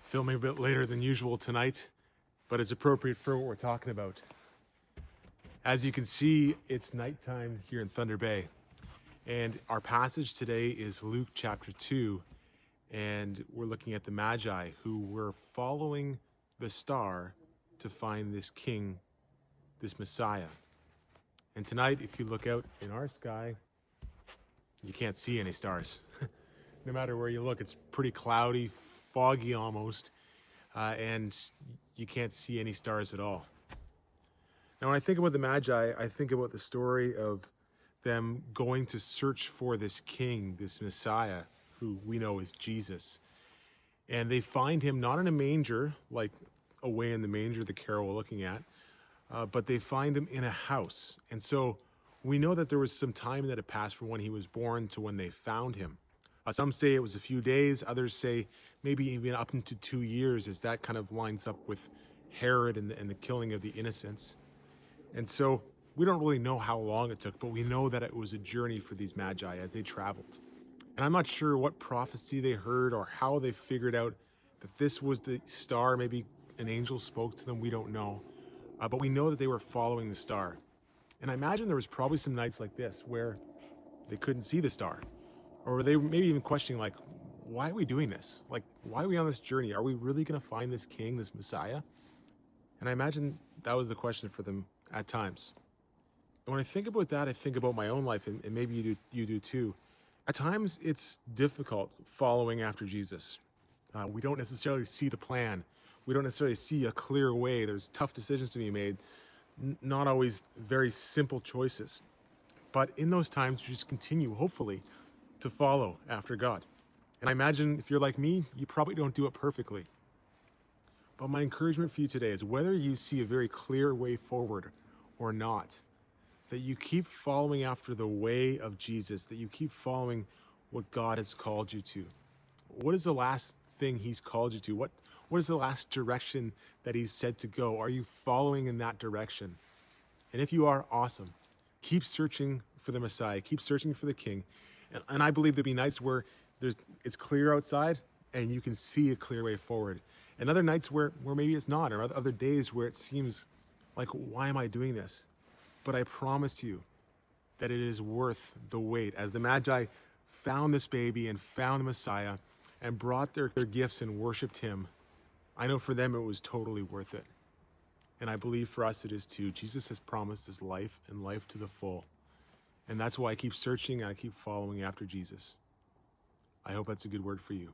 filming a bit later than usual tonight, but it's appropriate for what we're talking about. As you can see, it's nighttime here in Thunder Bay, and our passage today is Luke chapter 2, and we're looking at the magi who were following the star to find this king, this Messiah. And tonight, if you look out in our sky, you can't see any stars. No matter where you look, it's pretty cloudy, foggy almost, and you can't see any stars at all. Now, when I think about the Magi, I think about the story of them going to search for this king, this Messiah, who we know is Jesus. And they find him not in a manger, like away in the manger, the carol we're looking at, but they find him in a house. And so we know that there was some time that had passed from when he was born to when they found him. Some say it was a few days, others say maybe even up into 2 years, as that kind of lines up with Herod and the killing of the innocents. And so we don't really know how long it took, but we know that it was a journey for these magi as they traveled. And I'm not sure what prophecy they heard or how they figured out that this was the star. Maybe an angel spoke to them, we don't know. But we know that they were following the star. And I imagine there was probably some nights like this where they couldn't see the star. Or they maybe even questioning, like, why are we doing this? Like, why are we on this journey? Are we really going to find this king, this Messiah? And I imagine that was the question for them at times. And when I think about that, I think about my own life, and maybe you do too. At times, it's difficult following after Jesus. We don't necessarily see the plan. We don't necessarily see a clear way. There's tough decisions to be made, not always very simple choices. But in those times, you just continue, hopefully, to follow after God. And I imagine if you're like me, you probably don't do it perfectly. But my encouragement for you today is whether you see a very clear way forward or not, that you keep following after the way of Jesus, that you keep following what God has called you to. What is the last thing he's called you to? What is the last direction that he's said to go? Are you following in that direction? And if you are, awesome. Keep searching for the Messiah. Keep searching for the King. And I believe there'll be nights where it's clear outside and you can see a clear way forward. And other nights where maybe it's not, or other days where it seems like, why am I doing this? But I promise you that it is worth the wait. As the Magi found this baby and found the Messiah and brought their gifts and worshiped him, I know for them it was totally worth it. And I believe for us it is too. Jesus has promised us life and life to the full. And that's why I keep searching and I keep following after Jesus. I hope that's a good word for you.